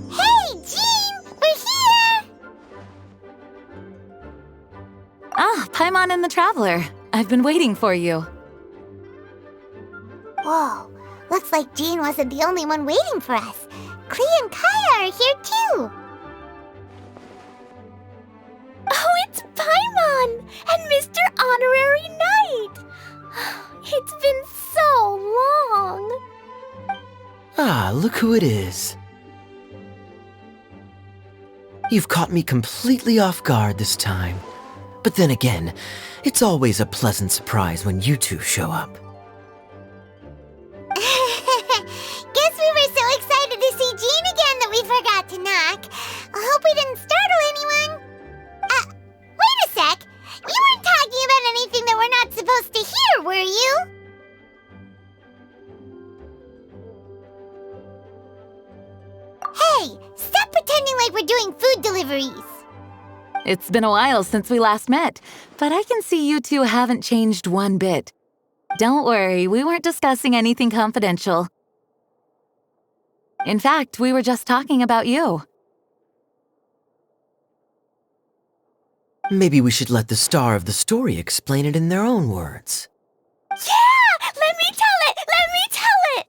Hey, Jean! We're here! Ah, Paimon and the Traveler. I've been waiting for you. Whoa, looks like Jean wasn't the only one waiting for us. Klee and Kaya are here too. Oh, it's Paimon and Mr. Honorary Knight. It's been so long. Ah, look who it is. You've caught me completely off guard this time. But then again, it's always a pleasant surprise when you two show up. Guess we were so excited to see Jean again that we forgot to knock. I hope we didn't startle anyone. Wait a sec. You weren't talking about anything that we're not supposed to hear, were you? Hey, stop pretending like we're doing food deliveries. It's been a while since we last met, but I can see you two haven't changed one bit. Don't worry, we weren't discussing anything confidential. In fact, we were just talking about you. Maybe we should let the star of the story explain it in their own words. Yeah! Let me tell it! Let me tell it!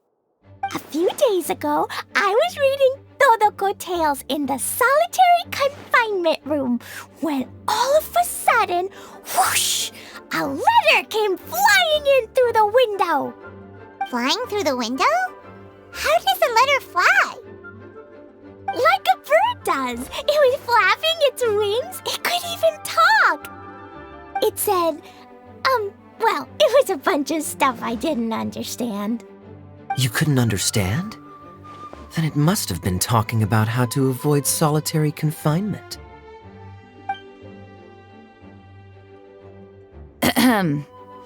A few days ago, I was reading Todoko Tales in the solitary confinement room when all of a sudden, whoosh! A letter came flying in through the window. Flying through the window? How does a letter fly? Like a bird does. It was flapping its wings. It could even talk. It said, well, it was a bunch of stuff I didn't understand. You couldn't understand? Then it must have been talking about how to avoid solitary confinement.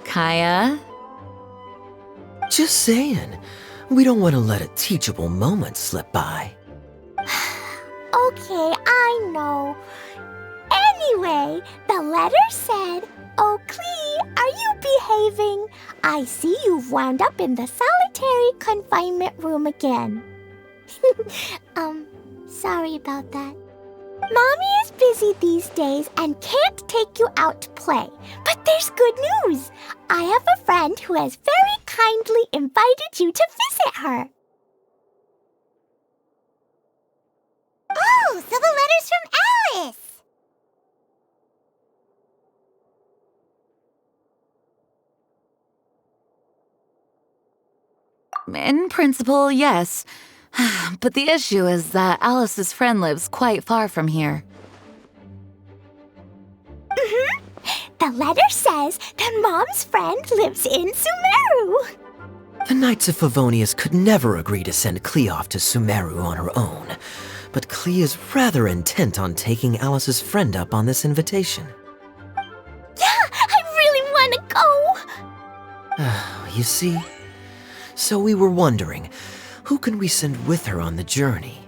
Kaya? Just saying. We don't want to let a teachable moment slip by. Okay, I know. Anyway, the letter said, "Oh, Klee, are you behaving? I see you've wound up in the solitary confinement room again." Sorry about that. Mommy is busy these days and can't take you out to play. But there's good news. I have a friend who has very kindly invited you to visit her. Oh, so the letter's from Alice. In principle, yes. But the issue is that Alice's friend lives quite far from here. The letter says that Mom's friend lives in Sumeru. The Knights of Favonius could never agree to send Klee off to Sumeru on her own. But Klee is rather intent on taking Alice's friend up on this invitation. Yeah, I really want to go. You see? So we were wondering, who can we send with her on the journey?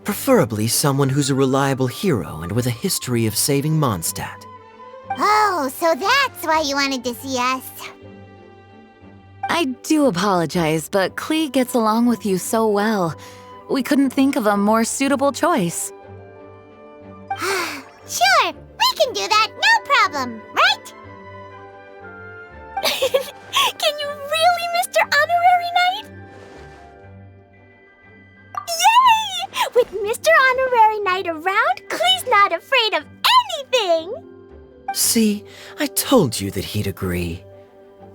Preferably someone who's a reliable hero and with a history of saving Mondstadt. Oh, so that's why you wanted to see us. I do apologize, but Klee gets along with you so well. We couldn't think of a more suitable choice. Sure, we can do that, no problem, right? Can you really, Mr. Honorary Knight? Yay! With Mr. Honorary Knight around, Klee's not afraid of anything! See, I told you that he'd agree.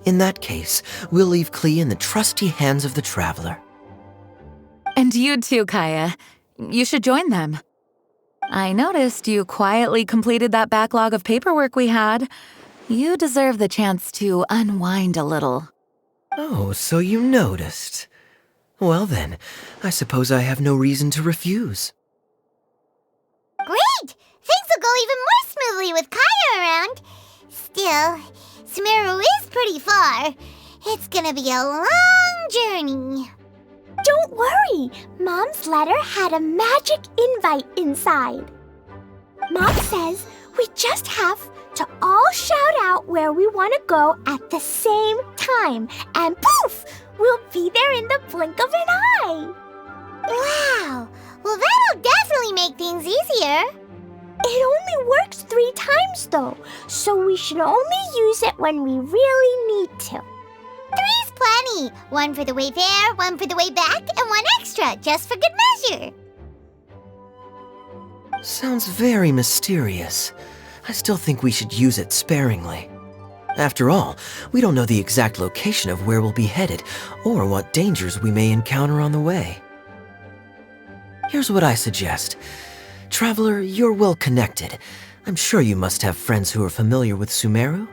In that case, we'll leave Klee in the trusty hands of the Traveler. And you too, Kaya. You should join them. I noticed you quietly completed that backlog of paperwork we had. You deserve the chance to unwind a little. Oh, so you noticed. Well then, I suppose I have no reason to refuse. Great! Things will go even more smoothly with Kaya around. Still, Sumeru is pretty far. It's gonna be a long journey. Don't worry, Mom's letter had a magic invite inside. Mom says we just have to all shout out where we want to go at the same time, and poof! We'll be there in the blink of an eye. Wow! Well, that'll definitely make things easier. It only works 3 times, though, so we should only use it when we really need to. 3's plenty. 1 for the way there, 1 for the way back, and 1 extra, just for good measure. Sounds very mysterious. I still think we should use it sparingly. After all, we don't know the exact location of where we'll be headed, or what dangers we may encounter on the way. Here's what I suggest. Traveler, you're well connected. I'm sure you must have friends who are familiar with Sumeru.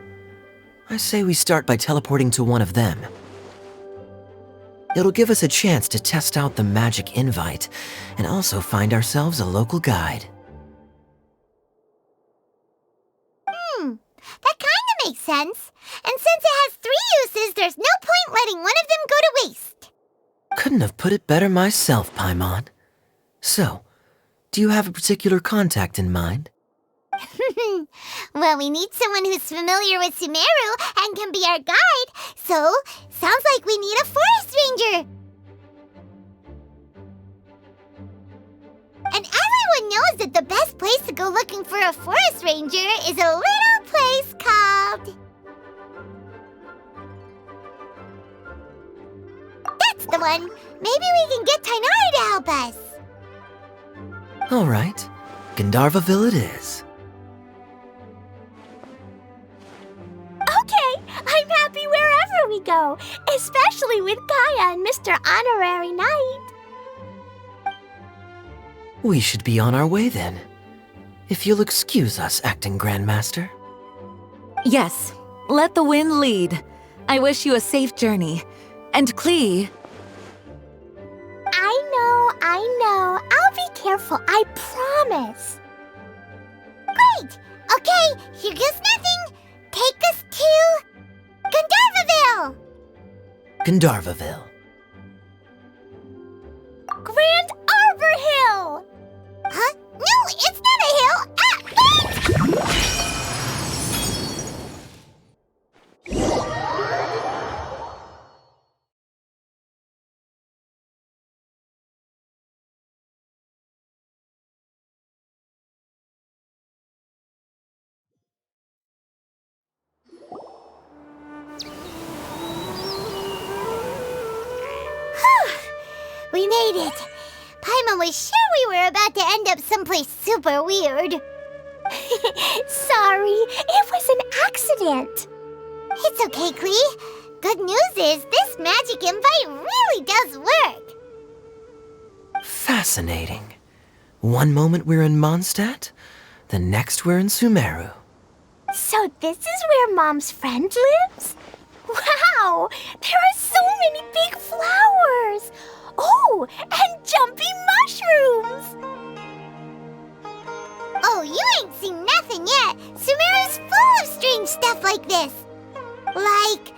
I say we start by teleporting to one of them. It'll give us a chance to test out the magic invite, and also find ourselves a local guide. That kinda makes sense. And since it has 3 uses, there's no point letting one of them go to waste. Couldn't have put it better myself, Paimon. So, do you have a particular contact in mind? Well, we need someone who's familiar with Sumeru and can be our guide, so sounds like we need a forest ranger. And everyone knows that the best place to go looking for a forest ranger is a little place called... That's the one! Maybe we can get Thediarygame to help us. All right, Gandharvaville it is. Okay, I'm happy wherever we go, especially with Gaia and Mr. Honorary Knight. We should be on our way then. If you'll excuse us, Acting Grandmaster. Yes, let the wind lead. I wish you a safe journey. And Klee... I know. I'll be careful, I promise. Great! Okay, here goes nothing. Take us to... Gandharvaville! Gandharvaville. Grand Arbor Hill! Huh? No, it's not a hill! Ah, We made it. Paimon was sure we were about to end up someplace super weird. Sorry, it was an accident. It's okay, Klee. Good news is this magic invite really does work. Fascinating. One moment we're in Mondstadt, the next we're in Sumeru. So this is where Mom's friend lives? Wow, there are so many big flowers. Oh, and jumping mushrooms. Oh, you ain't seen nothing yet. Sumeru's full of strange stuff like this. Like,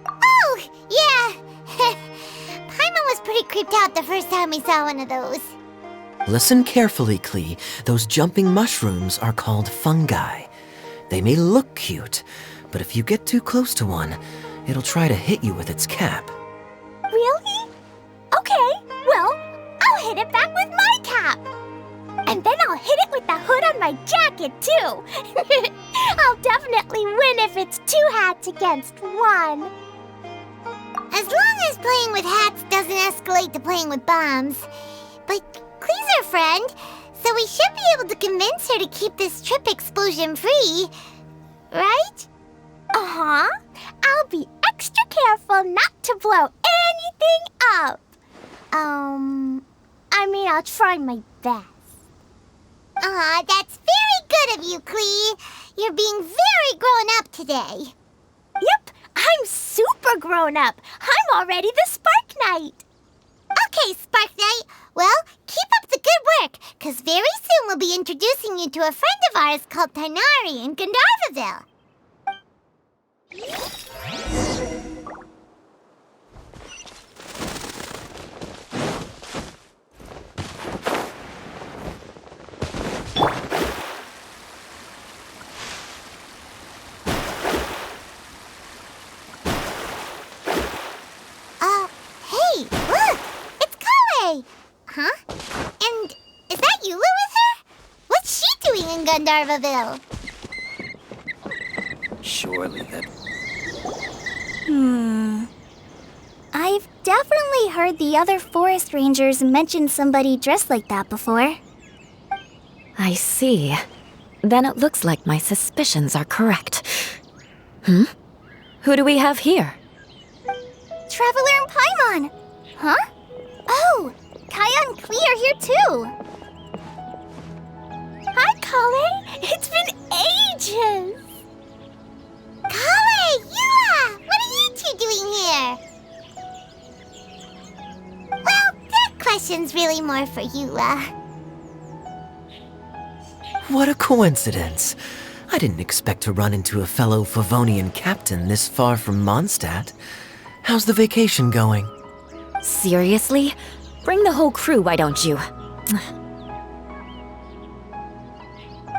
Oh, yeah. Paimon was pretty creeped out the first time we saw one of those. Listen carefully, Klee. Those jumping mushrooms are called fungi. They may look cute, but if you get too close to one, it'll try to hit you with its cap. Really? Okay, well, I'll hit it back with my cap. And then I'll hit it with the hood on my jacket, too. I'll definitely win if it's 2 hats against 1. As long as playing with hats doesn't escalate to playing with bombs. But Klee's our friend, so we should be able to convince her to keep this trip explosion-free. Right? Uh-huh. I'll be extra careful not to blow anything up. I'll try my best. Aw, that's very good of you, Klee. You're being very grown up today. Yep, I'm super grown up. I'm already the Spark Knight. Okay, Spark Knight. Well, keep up the good work, because very soon we'll be introducing you to a friend of ours called Thediarygame in Gandharvaville. in Gandharvaville. Surely that... I've definitely heard the other forest rangers mention somebody dressed like that before. I see. Then it looks like my suspicions are correct. Who do we have here? Traveler and Paimon! Huh? Oh, Kaya and Klee are here too! Hi, Kale! It's been ages! Kale, Eula! What are you two doing here? Well, that question's really more for Eula. What a coincidence. I didn't expect to run into a fellow Favonian captain this far from Mondstadt. How's the vacation going? Seriously? Bring the whole crew, why don't you?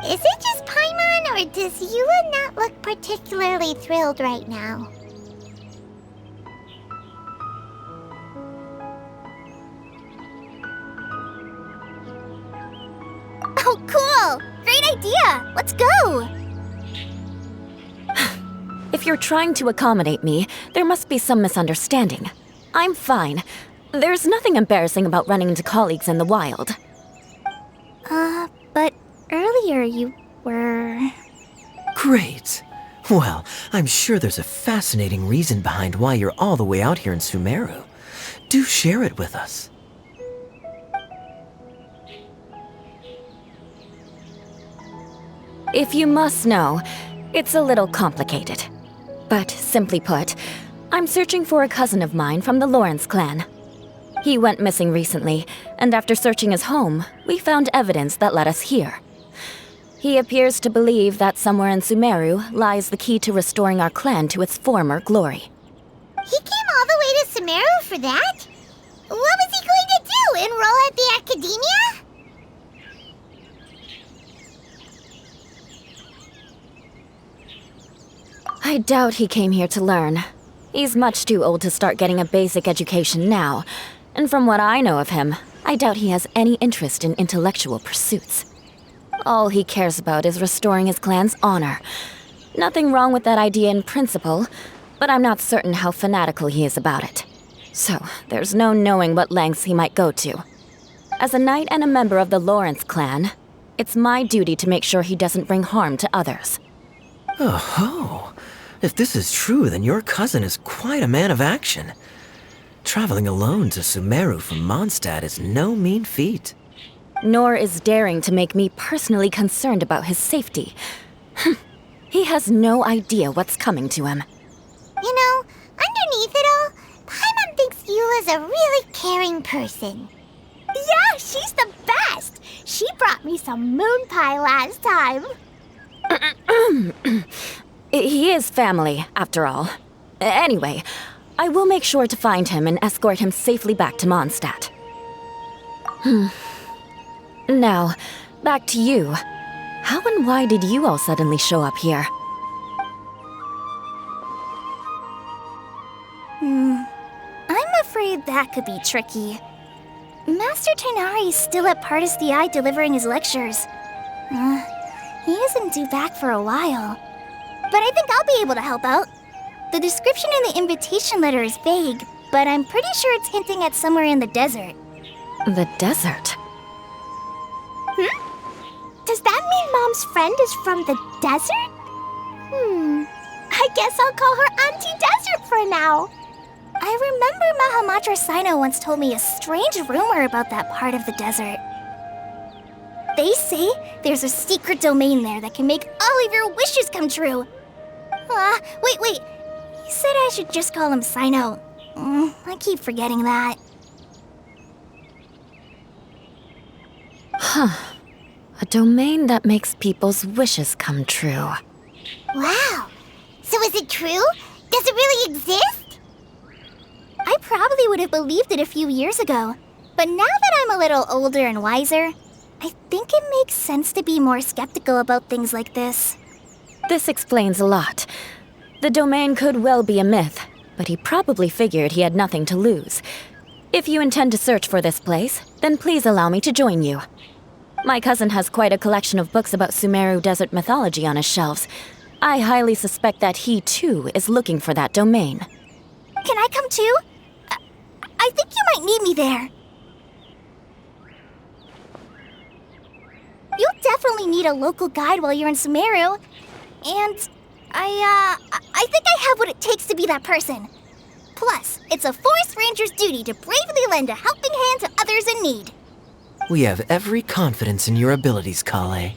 Is it just Paimon, or does Eula not look particularly thrilled right now? Oh, cool! Great idea! Let's go! If you're trying to accommodate me, there must be some misunderstanding. I'm fine. There's nothing embarrassing about running into colleagues in the wild. But earlier you were... Great. Well, I'm sure there's a fascinating reason behind why you're all the way out here in Sumeru. Do share it with us. If you must know, it's a little complicated. But simply put, I'm searching for a cousin of mine from the Lawrence clan. He went missing recently, and after searching his home, we found evidence that led us here. He appears to believe that somewhere in Sumeru lies the key to restoring our clan to its former glory. He came all the way to Sumeru for that? What was he going to do, enroll at the academia? I doubt he came here to learn. He's much too old to start getting a basic education now, and from what I know of him, I doubt he has any interest in intellectual pursuits. All he cares about is restoring his clan's honor. Nothing wrong with that idea in principle, but I'm not certain how fanatical he is about it. So, there's no knowing what lengths he might go to. As a knight and a member of the Lawrence clan, it's my duty to make sure he doesn't bring harm to others. Oh-ho! If this is true, then your cousin is quite a man of action. Traveling alone to Sumeru from Mondstadt is no mean feat. Nor is daring to make me personally concerned about his safety. He has no idea what's coming to him. You know, underneath it all, Paimon thinks Eula's a really caring person. Yeah, she's the best! She brought me some moon pie last time. He is family, after all. Anyway, I will make sure to find him and escort him safely back to Mondstadt. Now, back to you. How and why did you all suddenly show up here? I'm afraid that could be tricky. Master Tighnari's still at Partis the Eye delivering his lectures. He isn't due back for a while. But I think I'll be able to help out. The description in the invitation letter is vague, but I'm pretty sure it's hinting at somewhere in the desert. The desert? Does that mean Mom's friend is from the desert? I guess I'll call her Auntie Desert for now. I remember Mahamatra Sino once told me a strange rumor about that part of the desert. They say there's a secret domain there that can make all of your wishes come true. Wait. He said I should just call him Sino. I keep forgetting that. A domain that makes people's wishes come true. Wow. So is it true? Does it really exist? I probably would have believed it a few years ago. But now that I'm a little older and wiser, I think it makes sense to be more skeptical about things like this. This explains a lot. The domain could well be a myth, but he probably figured he had nothing to lose. If you intend to search for this place, then please allow me to join you. My cousin has quite a collection of books about Sumeru desert mythology on his shelves. I highly suspect that he, too, is looking for that domain. Can I come too? I think you might need me there. You'll definitely need a local guide while you're in Sumeru. And I think I have what it takes to be that person. Plus, it's a forest ranger's duty to bravely lend a helping hand to others in need. We have every confidence in your abilities, Klee.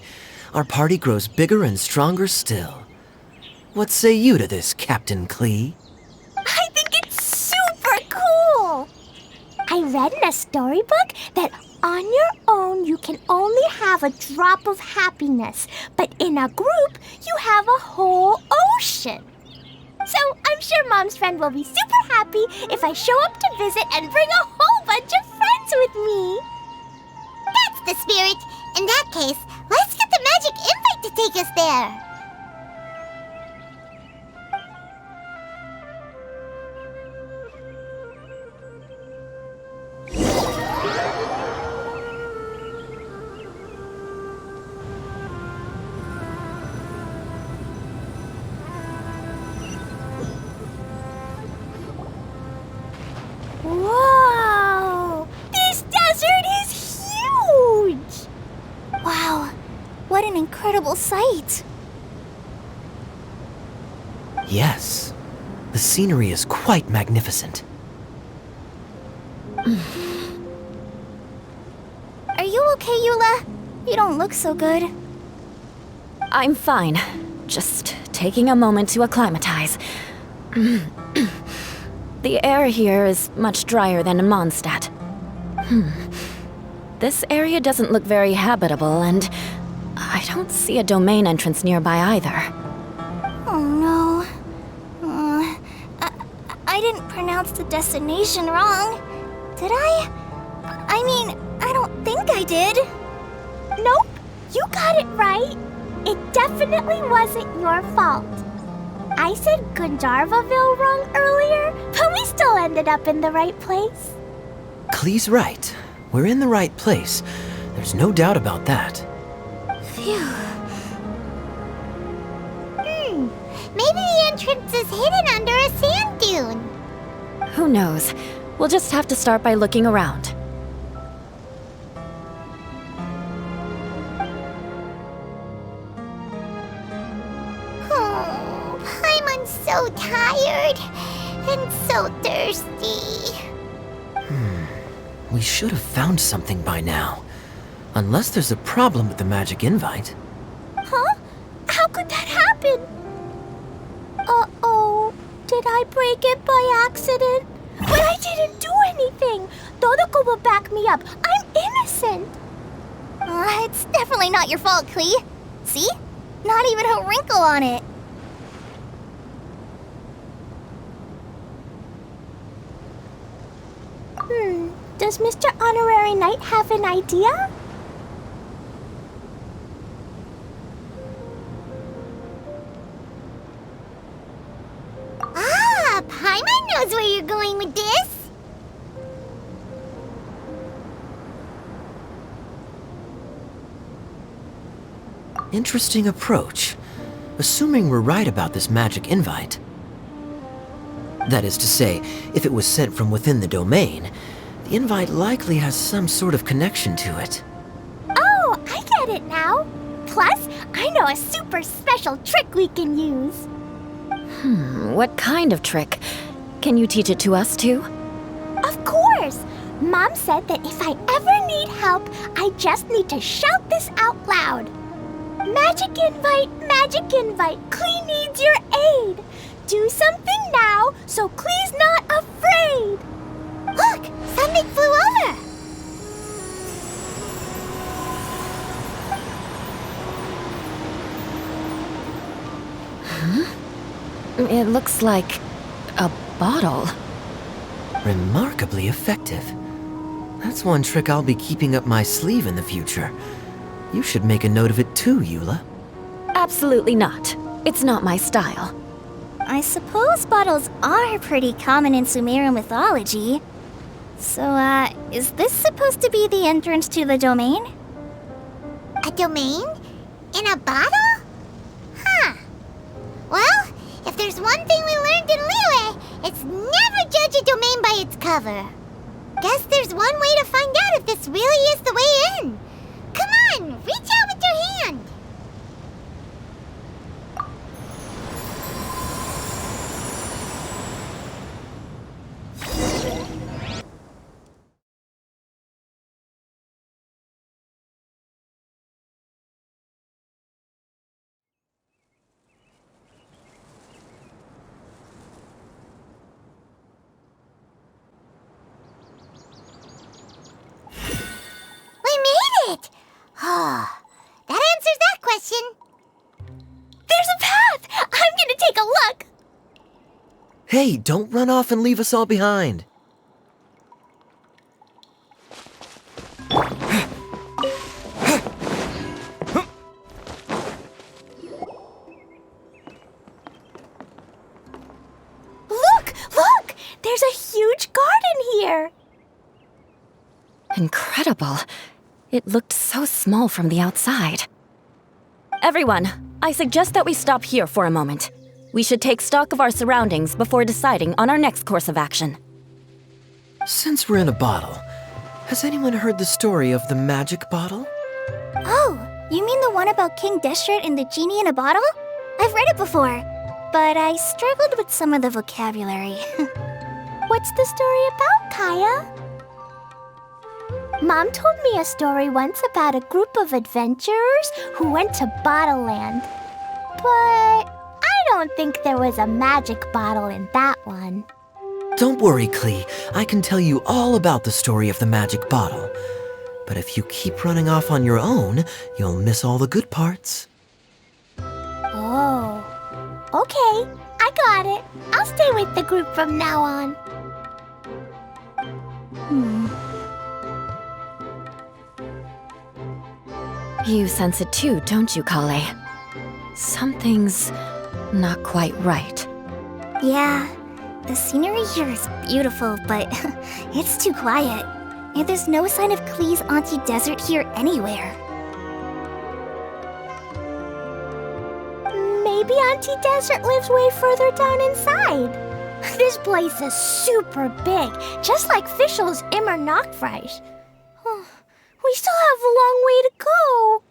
Our party grows bigger and stronger still. What say you to this, Captain Klee? I think it's super cool! I read in a storybook that on your own you can only have a drop of happiness, but in a group you have a whole ocean. So I'm sure Mom's friend will be super happy if I show up to visit and bring a whole bunch of friends with me. That's the spirit. In that case, let's get the magic invite to take us there. Whoa! This desert is huge! Wow, what an incredible sight. Yes. The scenery is quite magnificent. Are you okay, Eula? You don't look so good. I'm fine. Just taking a moment to acclimatize. The air here is much drier than in Mondstadt. This area doesn't look very habitable, and I don't see a domain entrance nearby either. Oh no. I didn't pronounce the destination wrong. Did I? I mean, I don't think I did. Nope, you got it right. It definitely wasn't your fault. I said Gandharvaville wrong earlier, but we still ended up in the right place. Klee's right. We're in the right place. There's no doubt about that. Phew. Maybe the entrance is hidden under a sand dune. Who knows? We'll just have to start by looking around. Oh, Paimon's so tired and so thirsty. We should have found something by now. Unless there's a problem with the magic invite. Huh? How could that happen? Uh-oh. Did I break it by accident? But I didn't do anything. Todoko will back me up. I'm innocent. It's definitely not your fault, Klee. See? Not even a wrinkle on it. Does Mr. Honorary Knight have an idea? Ah, Paimon knows where you're going with this. Interesting approach. Assuming we're right about this magic invite. That is to say, if it was sent from within the domain, the invite likely has some sort of connection to it. Oh, I get it now. Plus, I know a super special trick we can use. What kind of trick? Can you teach it to us too? Of course! Mom said that if I ever need help, I just need to shout this out loud. Magic invite, Klee needs your aid. Do something now so Klee's not afraid. Look, something flew over. It looks like a bottle. Remarkably effective. That's one trick I'll be keeping up my sleeve in the future. You should make a note of it too, Eula. Absolutely not. It's not my style. I suppose bottles are pretty common in Sumeru mythology. So, is this supposed to be the entrance to the domain? A domain? In a bottle? Huh. Well, if there's one thing we learned in Liyue, it's never judge a domain by its cover. Guess there's one way to find out if this really is the way in. Come on, reach out with your hand. Oh, that answers that question. There's a path! I'm gonna take a look! Hey, don't run off and leave us all behind. Look! There's a huge garden here! Incredible. It looked so small from the outside. Everyone, I suggest that we stop here for a moment. We should take stock of our surroundings before deciding on our next course of action. Since we're in a bottle, has anyone heard the story of the magic bottle? Oh, you mean the one about King Deshret and the genie in a bottle? I've read it before, but I struggled with some of the vocabulary. What's the story about, Kaya? Mom told me a story once about a group of adventurers who went to Bottle Land. But I don't think there was a magic bottle in that one. Don't worry, Klee. I can tell you all about the story of the magic bottle. But if you keep running off on your own, you'll miss all the good parts. Oh, okay. I got it. I'll stay with the group from now on. You sense it too, don't you, Klee? Something's not quite right. Yeah, the scenery here is beautiful, but it's too quiet. And there's no sign of Klee's Auntie Desert here anywhere. Maybe Auntie Desert lives way further down inside. This place is super big, just like Fischl's Immer Nachtreich. We still have a long way to go.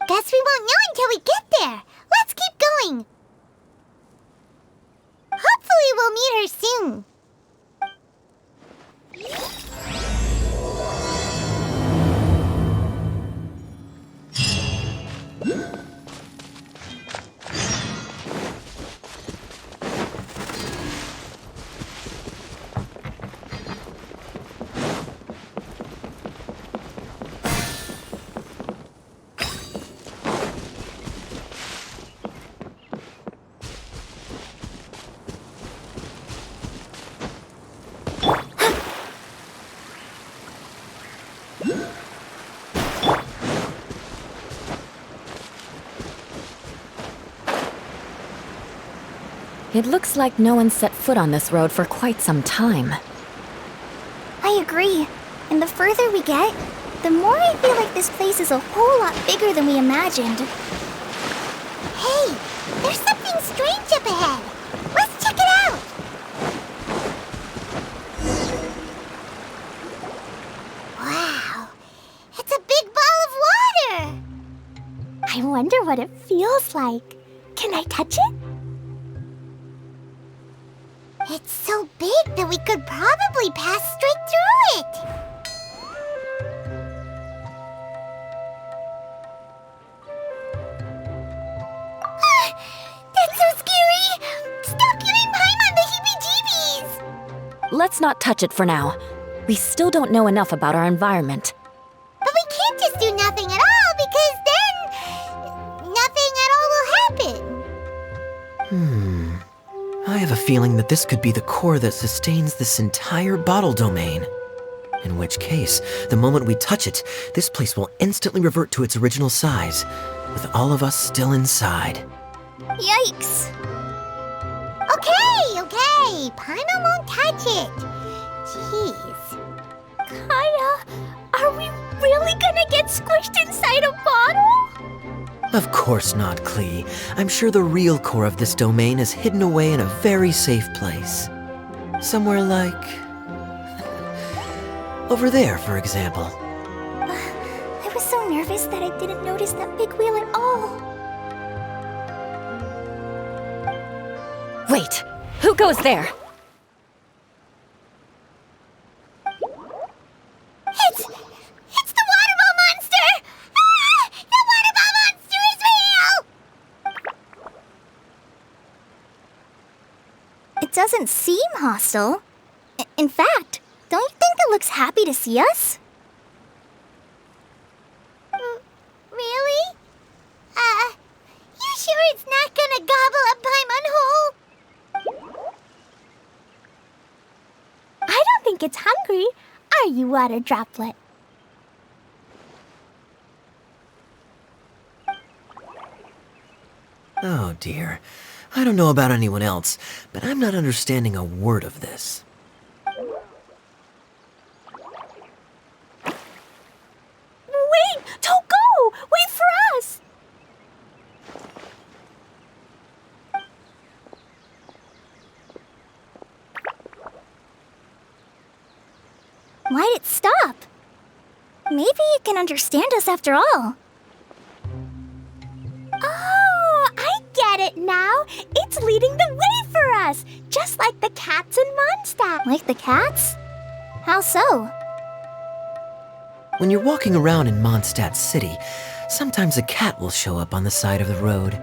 Guess we won't know until we get there. Let's keep going. Hopefully we'll meet her soon. It looks like no one set foot on this road for quite some time. I agree. And the further we get, the more I feel like this place is a whole lot bigger than we imagined. Hey, there's something strange up ahead. Let's check it out. Wow, it's a big ball of water. I wonder what it feels like. Can I touch it? It's so big that we could probably pass straight through it. That's so scary! Stop giving Paimon the heebie-jeebies! Let's not touch it for now. We still don't know enough about our environment. But we can't just do nothing at all, because then nothing at all will happen. I have a feeling that this could be the core that sustains this entire bottle domain. In which case, the moment we touch it, this place will instantly revert to its original size, with all of us still inside. Yikes! Okay, Paimon won't touch it. Jeez. Kaya, are we really gonna get squished inside a bottle? Of course not, Klee. I'm sure the real core of this domain is hidden away in a very safe place. Somewhere like... over there, for example. I was so nervous that I didn't notice that big wheel at all. Wait, who goes there? It's the water ball monster! Ah! The water ball monster is real! It doesn't seem hostile. In fact, don't you think it looks happy to see us? Really? You sure it's not gonna gobble up Paimon whole? I don't think it's hungry. Are you, water droplet? Oh dear. I don't know about anyone else, but I'm not understanding a word of this. Wait! Don't go! Wait for us! Why'd it stop? Maybe it can understand us after all. Oh, I get it now. It's leading the way for us, just like the cats in Mondstadt. Like the cats? How so? When you're walking around in Mondstadt City, sometimes a cat will show up on the side of the road.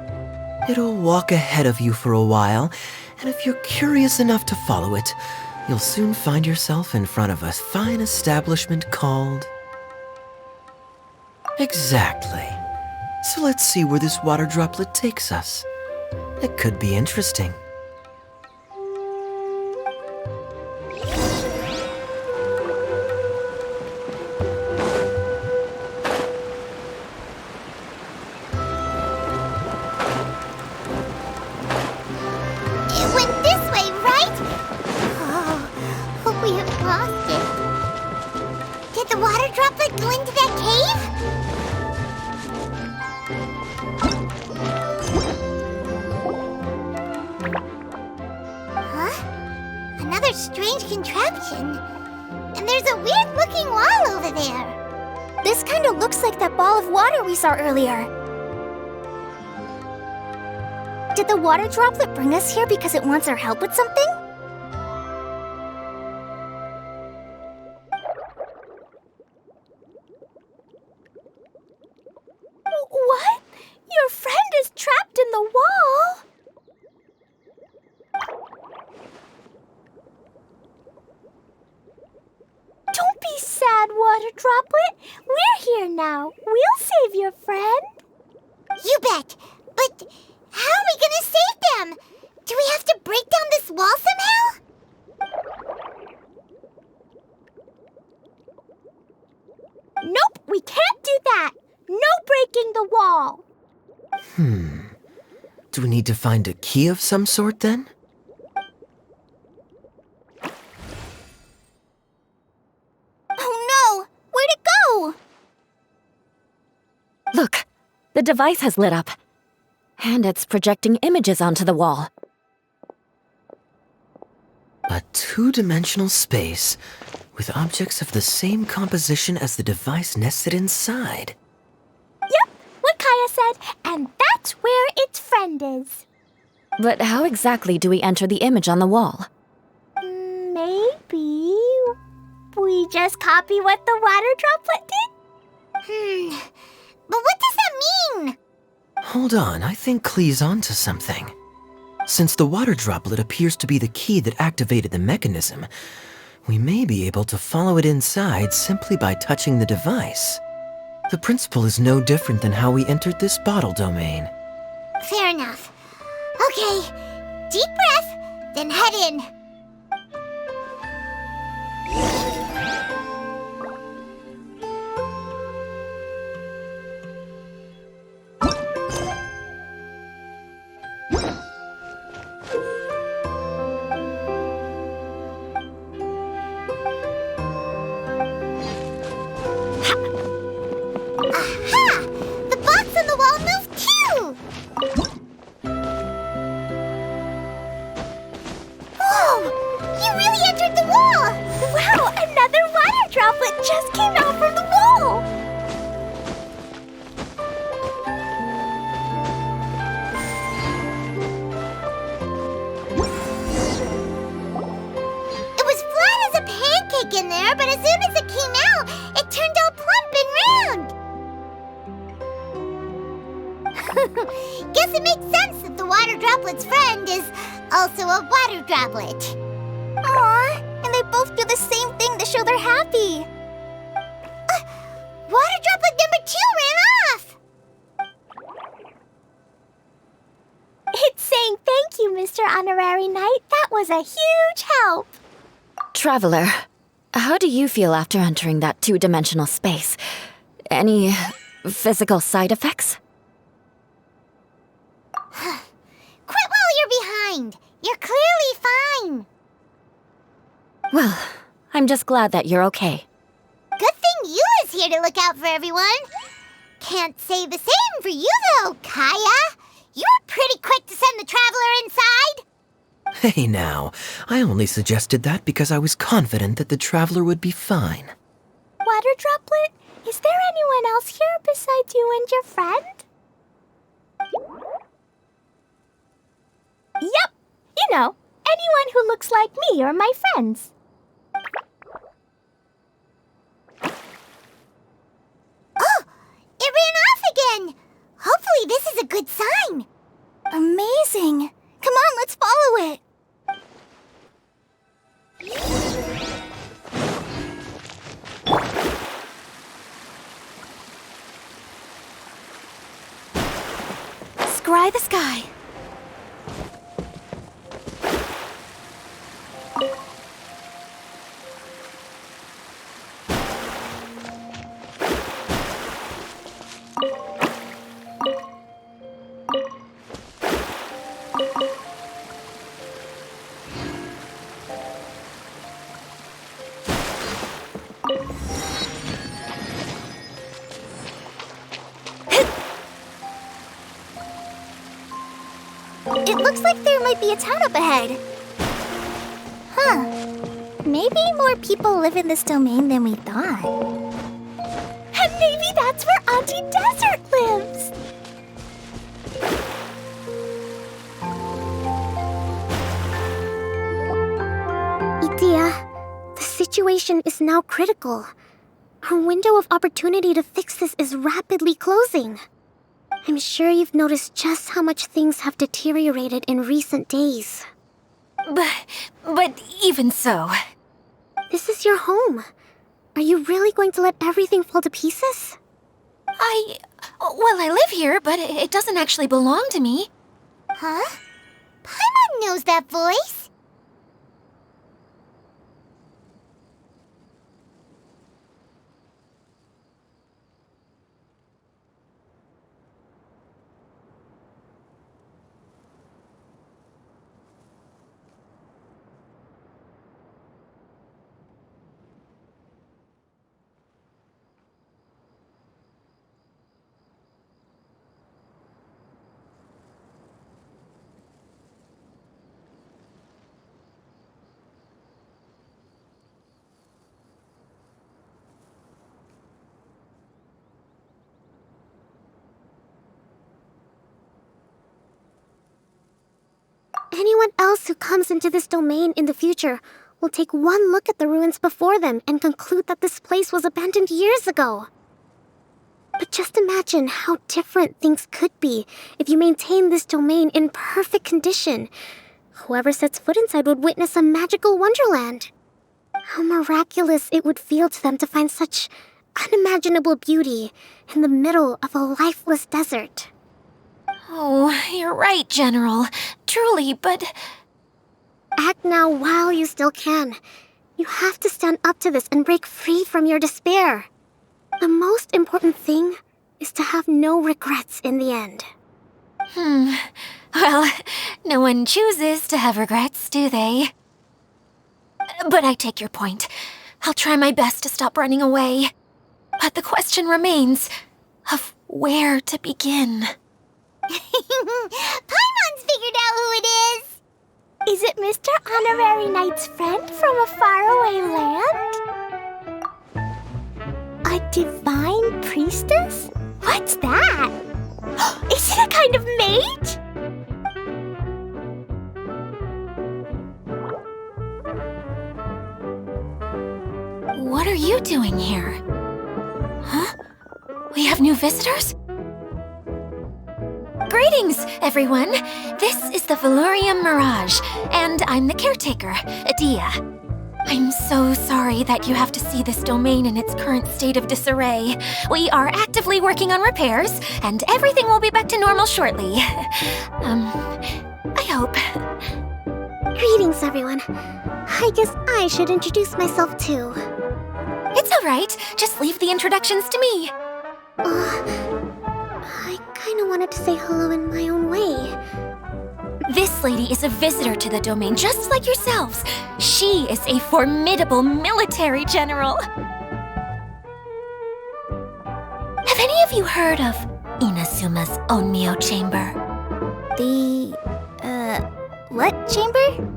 It'll walk ahead of you for a while, and if you're curious enough to follow it, you'll soon find yourself in front of a fine establishment called... Exactly. So let's see where this water droplet takes us. It could be interesting. It went this way, right? Oh, hope we haven't lost it. Did the water droplet go into that cave? Huh? Another strange contraption. And there's a weird-looking wall over there. This kind of looks like that ball of water we saw earlier. Did the water droplet bring us here because it wants our help with something? What? Your friend is trapped in the wall? Don't be sad, water droplet. We're here now. We'll save your friend. You bet. But how are we gonna save them? Do we have to break down this wall somehow? Nope, we can't do that. No breaking the wall. Do we need to find a key of some sort then? Oh no! Where'd it go? Look, the device has lit up. And it's projecting images onto the wall. A two-dimensional space with objects of the same composition as the device nested inside. Yep, what Kaya said, and that's where its friend is. But how exactly do we enter the image on the wall? Maybe we just copy what the water droplet did? But what does that mean? Hold on, I think Klee's onto something. Since the water droplet appears to be the key that activated the mechanism, we may be able to follow it inside simply by touching the device. The principle is no different than how we entered this bottle domain. Fair enough. Okay, deep breath, then head in. droplet in there, but as soon as it came out, it turned all plump and round. Guess it makes sense that the water droplet's friend is also a water droplet. Aw, and they both do the same thing to show they're happy. Water droplet number 2 ran off! It's saying thank you, Mr. Honorary Knight. That was a huge help. Traveler, how do you feel after entering that two-dimensional space? Any physical side effects? Quit while you're behind. You're clearly fine. Well, I'm just glad that you're okay. Good thing you is here to look out for everyone. Can't say the same for you, though, Kaya. You were pretty quick to send the traveler inside. Hey now, I only suggested that because I was confident that the traveler would be fine. Water droplet, is there anyone else here besides you and your friend? Yep, you know, anyone who looks like me or my friends. Oh, it ran off again. Hopefully this is a good sign. Amazing. Come on, let's follow it. Scry the sky. It looks like there might be a town up ahead. Huh. Maybe more people live in this domain than we thought. And maybe that's where Auntie Desert lives! Itia, the situation is now critical. Our window of opportunity to fix this is rapidly closing. I'm sure you've noticed just how much things have deteriorated in recent days. But even so... This is your home. Are you really going to let everything fall to pieces? Well, I live here, but it doesn't actually belong to me. Huh? Paimon knows that voice. Anyone else who comes into this domain in the future will take one look at the ruins before them and conclude that this place was abandoned years ago. But just imagine how different things could be if you maintain this domain in perfect condition. Whoever sets foot inside would witness a magical wonderland. How miraculous it would feel to them to find such unimaginable beauty in the middle of a lifeless desert. Oh, you're right, General. Truly, but... Act now while you still can. You have to stand up to this and break free from your despair. The most important thing is to have no regrets in the end. Well, no one chooses to have regrets, do they? But I take your point. I'll try my best to stop running away. But the question remains of where to begin. Paimon's figured out who it is. Is it Mr. Honorary Knight's friend from a faraway land? A divine priestess? What's that? Is it a kind of mage? What are you doing here? Huh? We have new visitors? Greetings, everyone. This is the Valurium Mirage, and I'm the caretaker, Adia. I'm so sorry that you have to see this domain in its current state of disarray. We are actively working on repairs, and everything will be back to normal shortly. I hope. Greetings, everyone. I guess I should introduce myself too. It's all right. Just leave the introductions to me. I kinda wanted to say hello in my own way. This lady is a visitor to the domain, just like yourselves. She is a formidable military general. Have any of you heard of Inasuma's Onmyo Chamber? What chamber?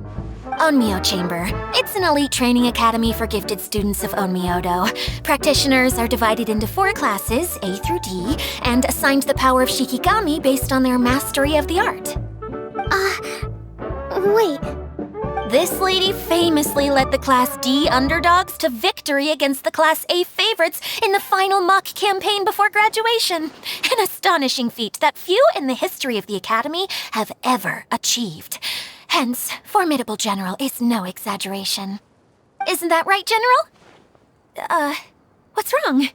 Onmyo Chamber. It's an elite training academy for gifted students of Onmyodo. Practitioners are divided into 4 classes, A through D, and assigned the power of Shikigami based on their mastery of the art. Wait. This lady famously led the Class D underdogs to victory against the Class A favorites in the final mock campaign before graduation. An astonishing feat that few in the history of the Academy have ever achieved. Hence, formidable general is no exaggeration. Isn't that right, General? What's wrong?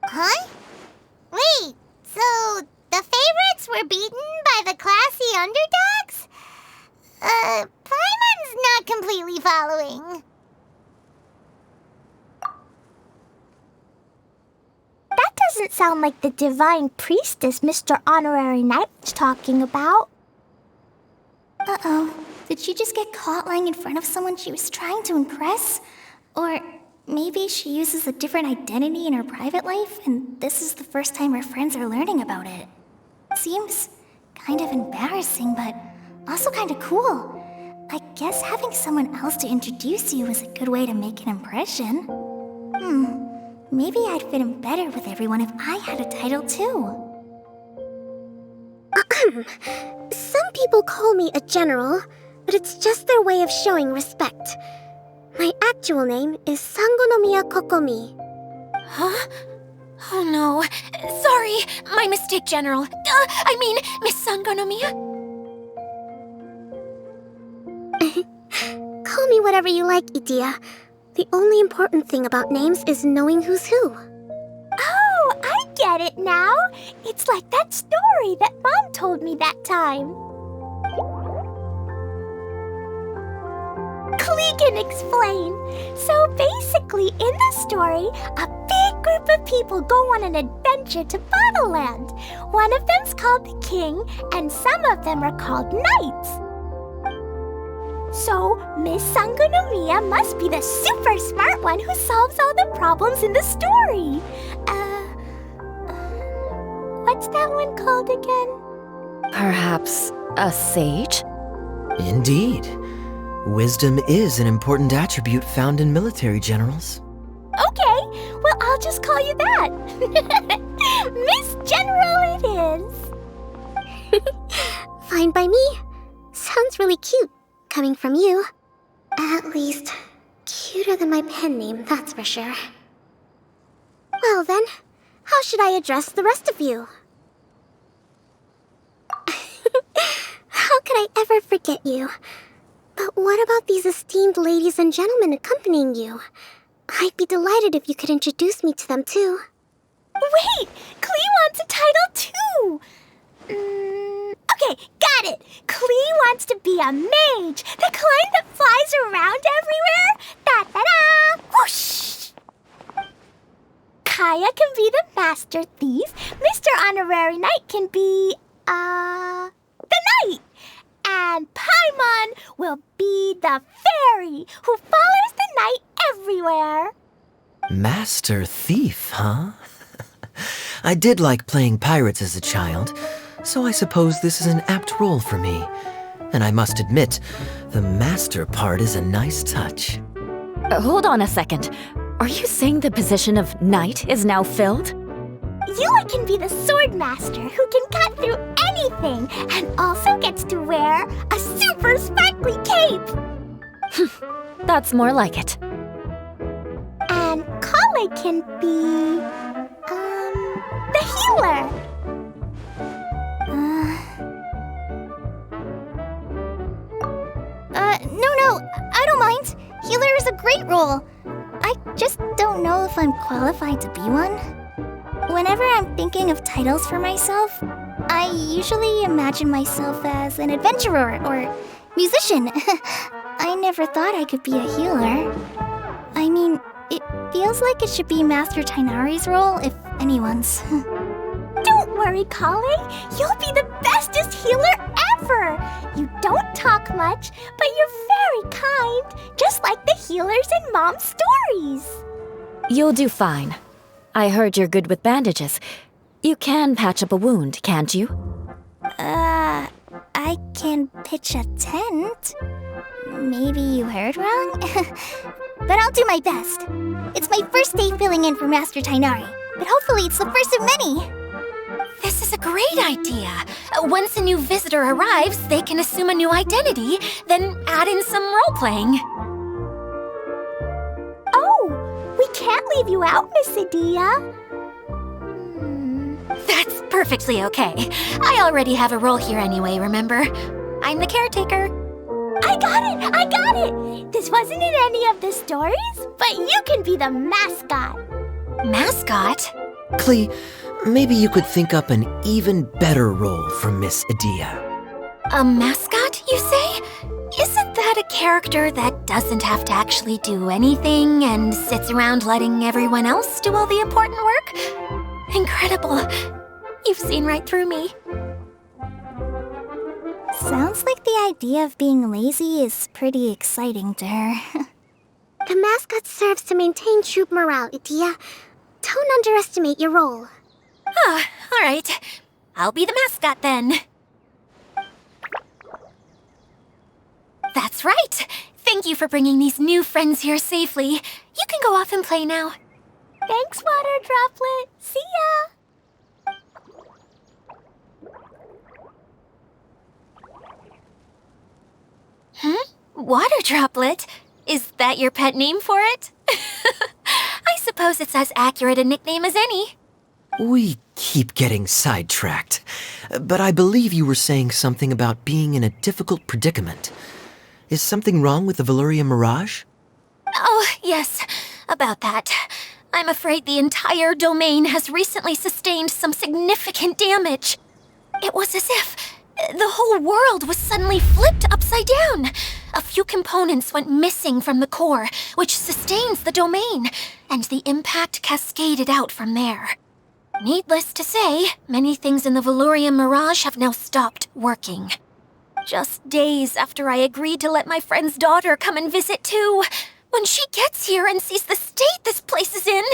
Huh? Wait, so the favorites were beaten by the classy underdogs? Paimon's not completely following. That doesn't sound like the divine priestess Mr. Honorary Knight was talking about. Uh-oh. Did she just get caught lying in front of someone she was trying to impress? Or maybe she uses a different identity in her private life, and this is the first time her friends are learning about it. Seems kind of embarrassing, but also kind of cool. I guess having someone else to introduce you is a good way to make an impression. Maybe I'd fit in better with everyone if I had a title too. Some people call me a general, but it's just their way of showing respect. My actual name is Sangonomiya Kokomi. Huh? Oh no. Sorry, my mistake, General. I mean, Miss Sangonomiya. Call me whatever you like, Idia. The only important thing about names is knowing who's who. Oh, I get it now. It's like that story that Mom told me that time. Klee can explain. So basically, in the story, a big group of people go on an adventure to Bottleland. One of them's called the King, and some of them are called Knights. So, Miss Sangonomiya must be the super smart one who solves all the problems in the story. What's that one called again? Perhaps a sage? Indeed. Wisdom is an important attribute found in military generals. Okay, well, I'll just call you that. Miss General it is. Fine by me. Sounds really cute, coming from you. At least, cuter than my pen name, that's for sure. Well then, how should I address the rest of you? How could I ever forget you? But what about these esteemed ladies and gentlemen accompanying you? I'd be delighted if you could introduce me to them too. Wait, Klee wants a title too. Okay, got it. Klee wants to be a mage, the kind that flies around everywhere. Da-da-da! Whoosh! Kaya can be the master thief. Mr. Honorary Knight can be, the knight. And Paimon will be the fairy who follows the knight everywhere. Master Thief, huh? I did like playing pirates as a child, so I suppose this is an apt role for me. And I must admit, the master part is a nice touch. Hold on a second. Are you saying the position of knight is now filled? Yua can be the sword master who can cut through anything and also gets to wear a super sparkly cape. That's more like it. And Klee can be... the healer. No, I don't mind. Healer is a great role. I just don't know if I'm qualified to be one. Whenever I'm thinking of titles for myself, I usually imagine myself as an adventurer or musician. I never thought I could be a healer. I mean, it feels like it should be Master Tighnari's role, if anyone's. Don't worry, Klee. You'll be the bestest healer ever. You don't talk much, but you're very kind, just like the healers in Mom's stories. You'll do fine. I heard you're good with bandages. You can patch up a wound, can't you? I can pitch a tent. Maybe you heard wrong? But I'll do my best. It's my first day filling in for Master Tighnari, but hopefully it's the first of many. This is a great idea. Once a new visitor arrives, they can assume a new identity, then add in some role-playing. Oh, we can't leave you out, Miss Adia. That's perfectly okay. I already have a role here anyway, remember? I'm the caretaker. I got it! This wasn't in any of the stories, but you can be the mascot. Mascot? Klee, maybe you could think up an even better role for Miss Adia. A mascot, you say? Isn't that a character that doesn't have to actually do anything and sits around letting everyone else do all the important work? Incredible. You've seen right through me. Sounds like the idea of being lazy is pretty exciting to her. The mascot serves to maintain troop morale, Adia. Don't underestimate your role. All right. I'll be the mascot then. That's right. Thank you for bringing these new friends here safely. You can go off and play now. Thanks, Water Droplet. See ya! Water Droplet? Is that your pet name for it? I suppose it's as accurate a nickname as any. We keep getting sidetracked, but I believe you were saying something about being in a difficult predicament. Is something wrong with the Veluria Mirage? Oh, yes, about that. I'm afraid the entire domain has recently sustained some significant damage. It was as if the whole world was suddenly flipped upside down. A few components went missing from the core, which sustains the domain, and the impact cascaded out from there. Needless to say, many things in the Veluria Mirage have now stopped working. Just days after I agreed to let my friend's daughter come and visit too. When she gets here and sees the state this place is in...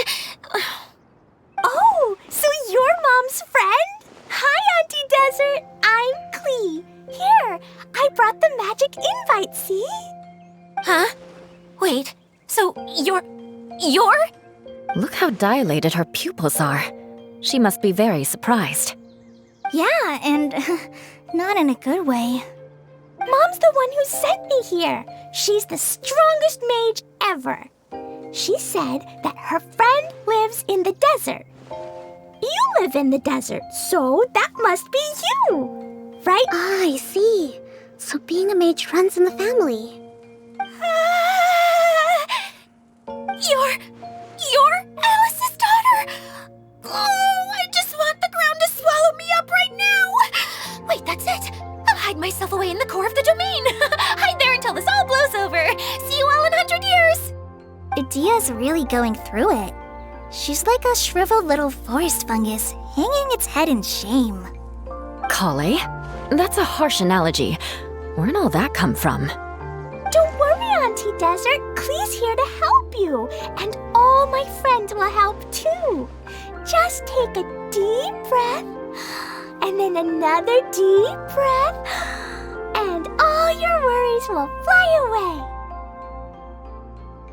Oh, so you're Mom's friend? Hi, Auntie Desert. I'm Klee. Here, I brought the magic invite, see? Huh? Wait, so you're... Look how dilated her pupils are. She must be very surprised. Yeah, and not in a good way. Mom's the one who sent me here. She's the strongest mage ever. She said that her friend lives in the desert. You live in the desert, so that must be you, right? Ah, I see. So being a mage runs in the family. You're Alice's daughter? Oh, I just want the ground to swallow me up right now. Wait, that's it. I'll hide myself away in the core of the domain. Hide there until this all blows over. See you all in 100 years. Adia's really going through it. She's like a shriveled little forest fungus, hanging its head in shame. Klee? That's a harsh analogy. Where'd all that come from? Don't worry, Auntie Desert. Klee's here to help you. And all my friends will help too. Just take a deep breath, and then another deep breath, and all your worries will fly away.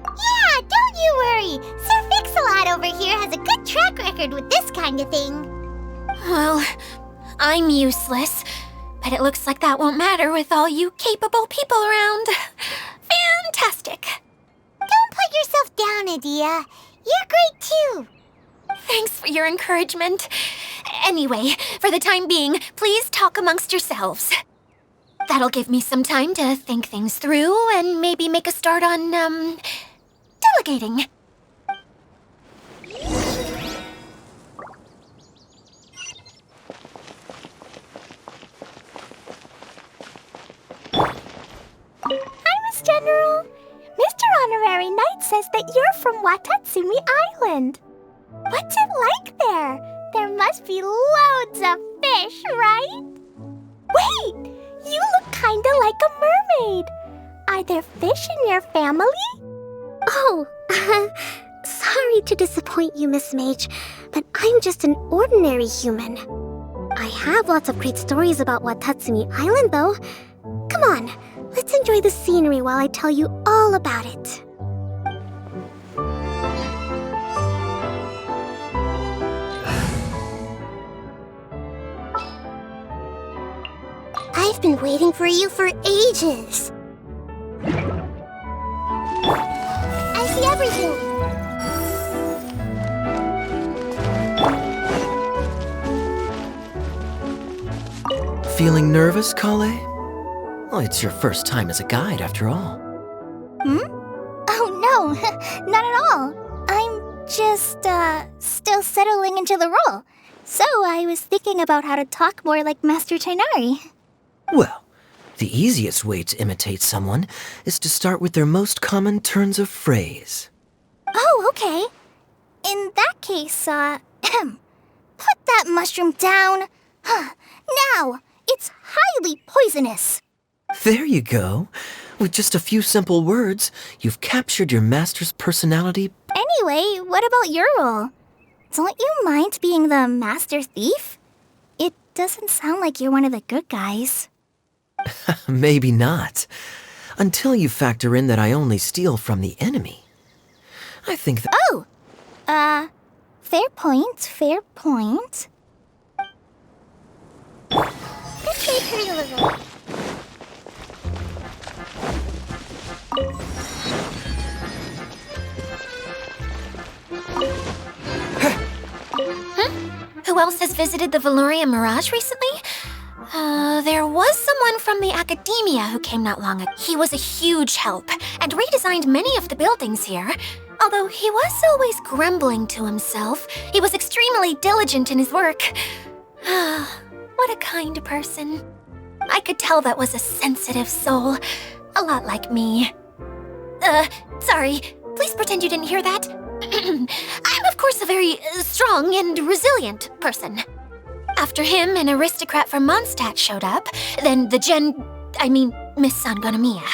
Yeah, don't you worry. Sir Fix-a-Lot over here has a good track record with this kind of thing. Well, I'm useless, but it looks like that won't matter with all you capable people around. fantastic. Don't put yourself down, Adia. You're great too. Thanks for your encouragement. Anyway, for the time being, please talk amongst yourselves. That'll give me some time to think things through and maybe make a start on, delegating. Hi, Miss General. Mr. Honorary Knight says that you're from Watatsumi Island. What's it like there? There must be loads of fish, right? Wait! You look kinda like a mermaid. Are there fish in your family? Oh, sorry to disappoint you, Miss Mage, but I'm just an ordinary human. I have lots of great stories about Watatsumi Island, though. Come on, let's enjoy the scenery while I tell you all about it. I've been waiting for you for ages. I see everything. Feeling nervous, Klee? Well, it's your first time as a guide, after all. Oh no, not at all. I'm just, still settling into the role. So I was thinking about how to talk more like Master Tighnari. Well, the easiest way to imitate someone is to start with their most common turns of phrase. Oh, okay. In that case, put that mushroom down. Now, it's highly poisonous. There you go. With just a few simple words, you've captured your master's personality. Anyway, what about your role? Don't you mind being the master thief? It doesn't sound like you're one of the good guys. Maybe not. Until you factor in that I only steal from the enemy. I think that... Oh! Fair point, fair point. This may hurt a little. Who else has visited the Veloria Mirage recently? There was someone from the academia who came not long ago. He was a huge help and redesigned many of the buildings here. Although he was always grumbling to himself, he was extremely diligent in his work. What a kind person. I could tell that was a sensitive soul, a lot like me. Sorry, please pretend you didn't hear that. I'm of course a very strong and resilient person. After him, an aristocrat from Mondstadt showed up, then Miss Sangonomiya.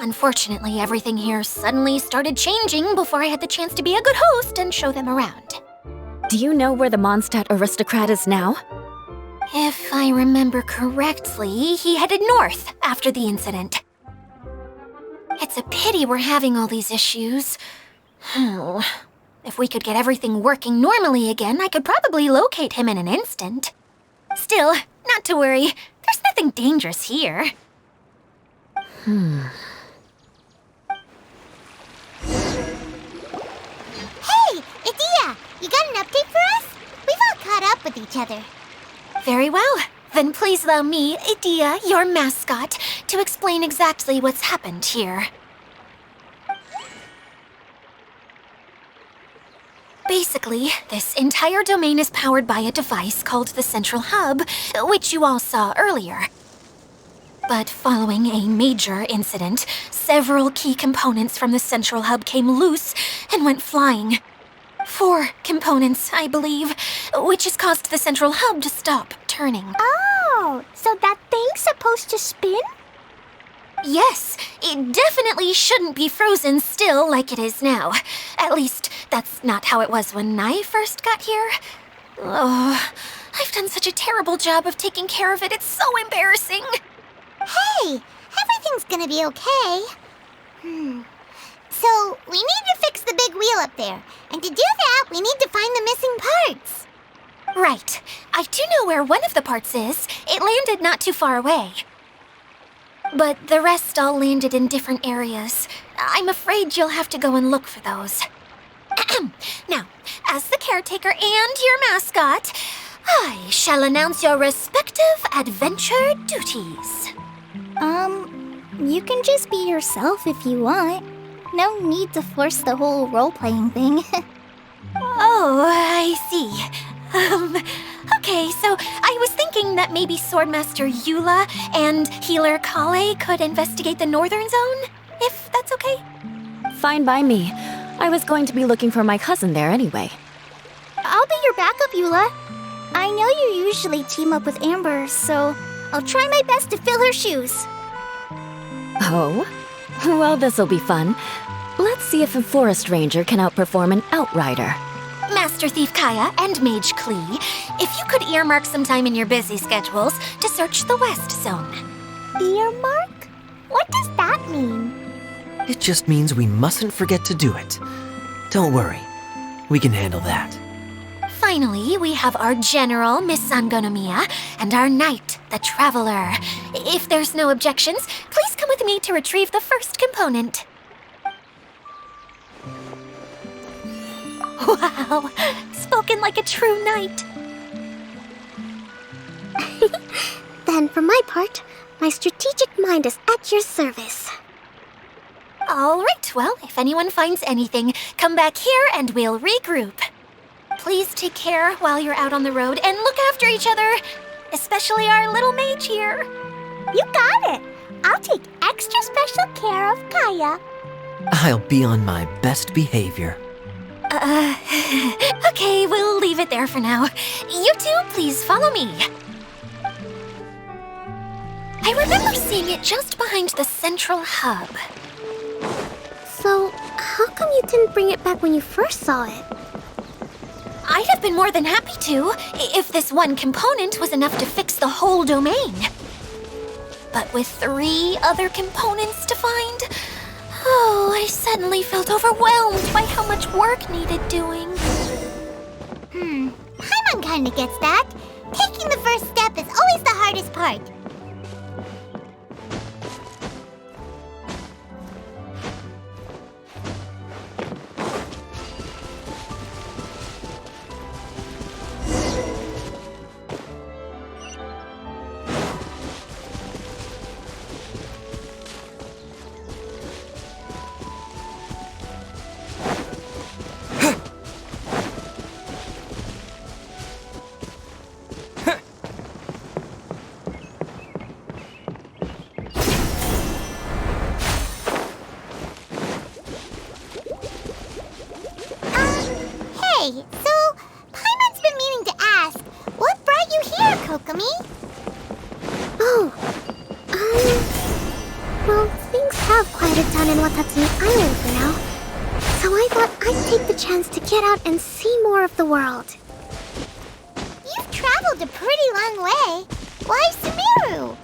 Unfortunately, everything here suddenly started changing before I had the chance to be a good host and show them around. Do you know where the Mondstadt aristocrat is now? If I remember correctly, he headed north after the incident. It's a pity we're having all these issues. If we could get everything working normally again, I could probably locate him in an instant. Still, not to worry. There's nothing dangerous here. Hey, Adia, you got an update for us? We've all caught up with each other. Very well. Then please allow me, Adia, your mascot, to explain exactly what's happened here. Basically, this entire domain is powered by a device called the Central Hub, which you all saw earlier. But following a major incident, several key components from the Central Hub came loose and went flying. 4 components, I believe, which has caused the Central Hub to stop turning. Oh, so that thing's supposed to spin? Yes, it definitely shouldn't be frozen still like it is now. At least, that's not how it was when I first got here. Oh, I've done such a terrible job of taking care of it, it's so embarrassing. Hey, everything's gonna be okay. So, we need to fix the big wheel up there. And to do that, we need to find the missing parts. Right. I do know where one of the parts is. It landed not too far away. but the rest all landed in different areas. I'm afraid you'll have to go and look for those. Now, as the caretaker and your mascot, I shall announce your respective adventure duties. You can just be yourself if you want. No need to force the whole role-playing thing. Oh, I see. Okay, so I was thinking that maybe Swordmaster Eula and Healer Klee could investigate the Northern Zone, if that's okay? Fine by me. I was going to be looking for my cousin there anyway. I'll be your backup, Eula. I know you usually team up with Amber, so I'll try my best to fill her shoes. Oh? Well, this'll be fun. Let's see if a forest ranger can outperform an outrider. Master Thief Kaya and Mage Klee, if you could earmark some time in your busy schedules to search the West Zone. Earmark? What does that mean? It just means we mustn't forget to do it. Don't worry. We can handle that. Finally, we have our General, Miss Sangonomiya, and our Knight, the Traveler. If there's no objections, please come with me to retrieve the first component. Wow, spoken like a true knight. Then, for my part, my strategic mind is at your service. All right, well, if anyone finds anything, come back here and we'll regroup. Please take care while you're out on the road and look after each other, especially our little mage here. You got it. I'll take extra special care of Kaya. I'll be on my best behavior. Okay, we'll leave it there for now. You two, please follow me. I remember seeing it just behind the central hub. So, how come you didn't bring it back when you first saw it? I'd have been more than happy to, if this one component was enough to fix the whole domain. But with 3 other components to find, I suddenly felt overwhelmed by how much work needed doing. Paimon kinda gets that. Taking the first step is always the hardest part. Hey, so Paimon's been meaning to ask, what brought you here, Kokomi? Oh, well, things have quieted down in Watatsumi Island for now. So I thought I'd take the chance to get out and see more of the world. You've traveled a pretty long way. Why Sumeru?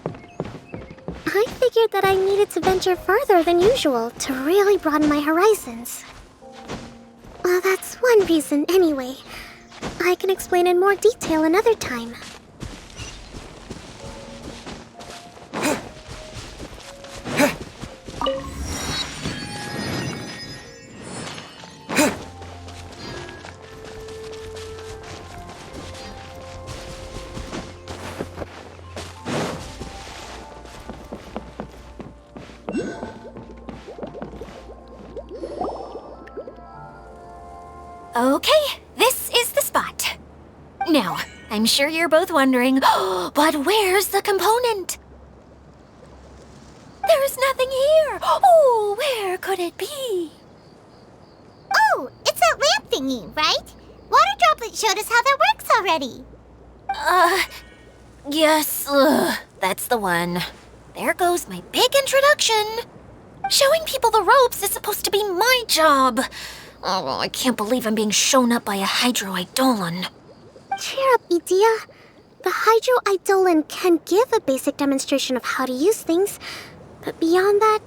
I figured that I needed to venture further than usual to really broaden my horizons. Well, that's one reason anyway. I can explain in more detail another time. Okay, this is the spot. Now, I'm sure you're both wondering, but where's the component? There's nothing here. Oh, where could it be? Oh, it's that lamp thingy, right? Water Droplet showed us how that works already. Yes, that's the one. There goes my big introduction. Showing people the ropes is supposed to be my job. Oh, I can't believe I'm being shown up by a Hydro-Eidolon. Cheer up, Idia. The Hydro-Eidolon can give a basic demonstration of how to use things, but beyond that,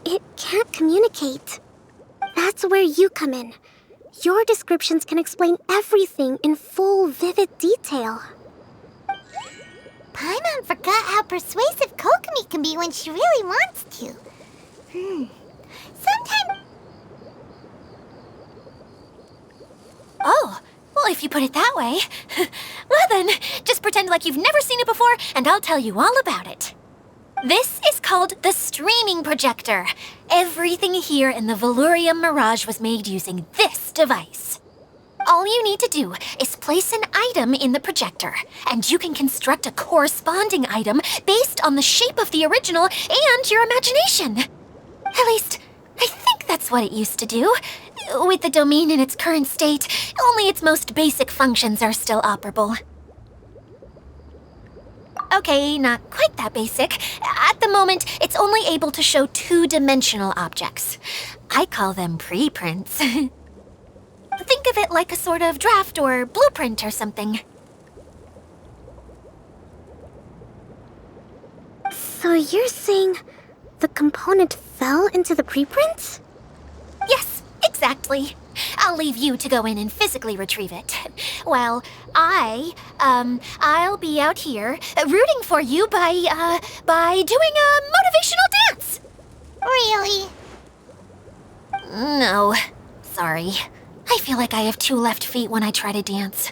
it can't communicate. That's where you come in. Your descriptions can explain everything in full, vivid detail. Paimon forgot how persuasive Kokomi can be when she really wants to. Sometimes... Oh, well, if you put it that way. Well then, just pretend like you've never seen it before, and I'll tell you all about it. This is called the streaming projector. Everything here in the Valurium Mirage was made using this device. All you need to do is place an item in the projector, and you can construct a corresponding item based on the shape of the original and your imagination. At least, I think that's what it used to do. With the domain in its current state, only its most basic functions are still operable. Okay, not quite that basic. At the moment, it's only able to show two-dimensional objects. I call them preprints. Think of it like a sort of draft or blueprint or something. So you're saying the component fell into the preprints? Yes, exactly. I'll leave you to go in and physically retrieve it. Well, I'll be out here rooting for you by doing a motivational dance. Really? No, sorry. I feel like I have two left feet when I try to dance.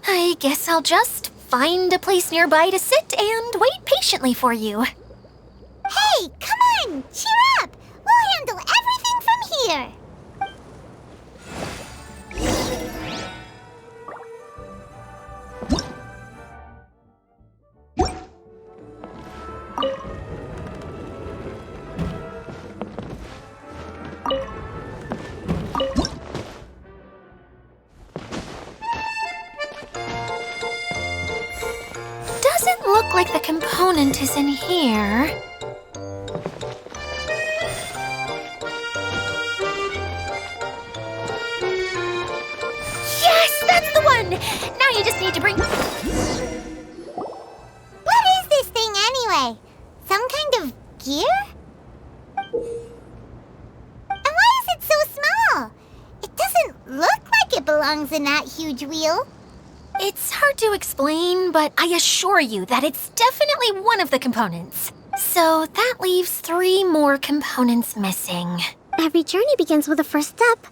I guess I'll just find a place nearby to sit and wait patiently for you. Hey, come on! Cheer up! We'll handle everything from here! Doesn't look like the component is in here. Yes, that's the one! Now you just need to bring... What is this thing anyway? Some kind of gear? And why is it so small? It doesn't look like it belongs in that huge wheel. It's hard to explain, but I assure you that it's definitely one of the components. So that leaves 3 more components missing. Every journey begins with a first step.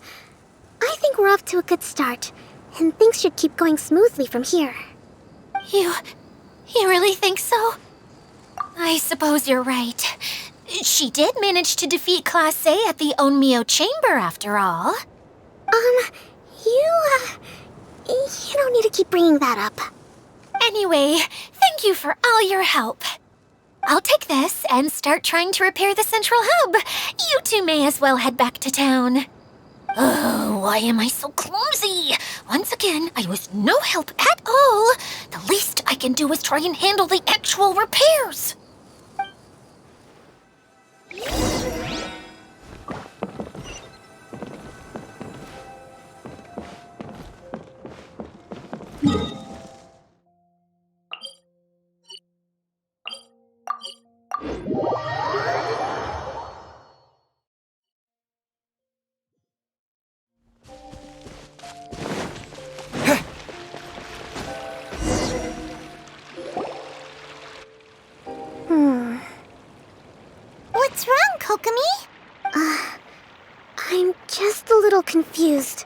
I think we're off to a good start, and things should keep going smoothly from here. You really think so? I suppose you're right. She did manage to defeat Class A at the Onmyo Chamber, after all. You don't need to keep bringing that up. Anyway, thank you for all your help. I'll take this and start trying to repair the central hub. You two may as well head back to town. Oh, why am I so clumsy? Once again, I was no help at all. The least I can do is try and handle the actual repairs. What's wrong, Kokomi? I'm just a little confused.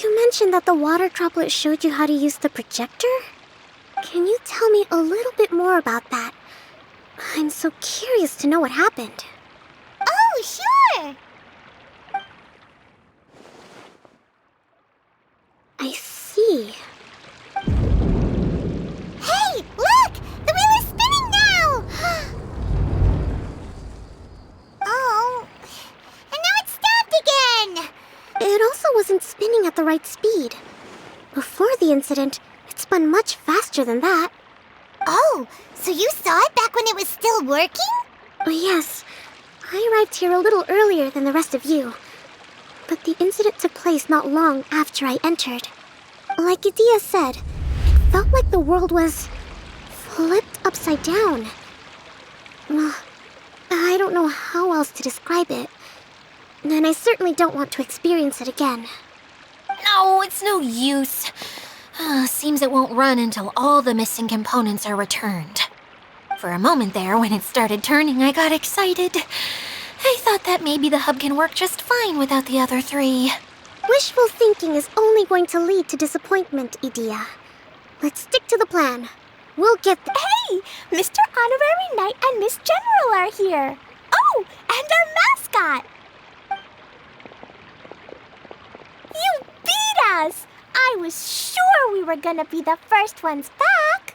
You mentioned that the water droplet showed you how to use the projector? Can you tell me a little bit more about that? I'm so curious to know what happened. Oh, sure! I see. Hey, look! The wheel is spinning now! Oh, and now it's stopped again! It also wasn't spinning at the right speed. Before the incident, it spun much faster than that. Oh, so you saw it back when it was still working? Oh, yes. I arrived here a little earlier than the rest of you. But the incident took place not long after I entered. Like Idia said, it felt like the world was flipped upside down. I don't know how else to describe it. And I certainly don't want to experience it again. No, it's no use. Seems it won't run until all the missing components are returned. For a moment there, when it started turning, I got excited. I thought that maybe the hub can work just fine without the other 3. Wishful thinking is only going to lead to disappointment, Idia. Let's stick to the plan. We'll get the— Hey! Mr. Honorary Knight and Miss General are here. Oh, and our mascot. You beat us! I was sure we were gonna be the first ones back.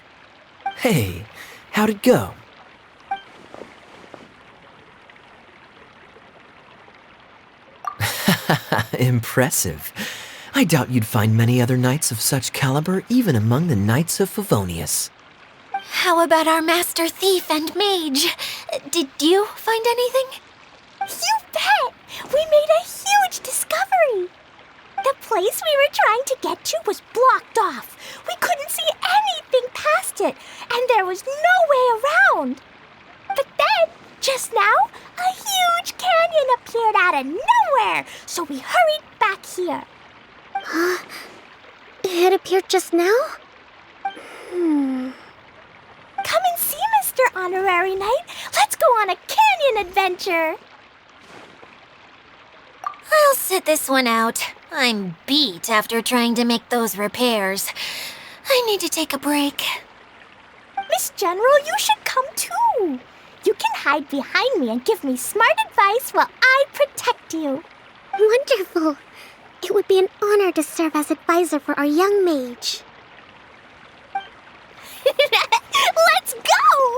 Hey, how'd it go? Impressive. I doubt you'd find many other knights of such caliber even among the Knights of Favonius. How about our master thief and mage? Did you find anything? You bet! We made a huge discovery. The place we were trying to get to was blocked off. We couldn't see anything past it, and there was no way around. But then, just now, a huge canyon appeared out of nowhere, so we hurried back here. It appeared just now? Come and see, Mr. Honorary Knight. Let's go on a canyon adventure. I'll sit this one out. I'm beat after trying to make those repairs. I need to take a break. Miss General, you should come too. You can hide behind me and give me smart advice while I protect you. Wonderful. It would be an honor to serve as advisor for our young mage. Let's go!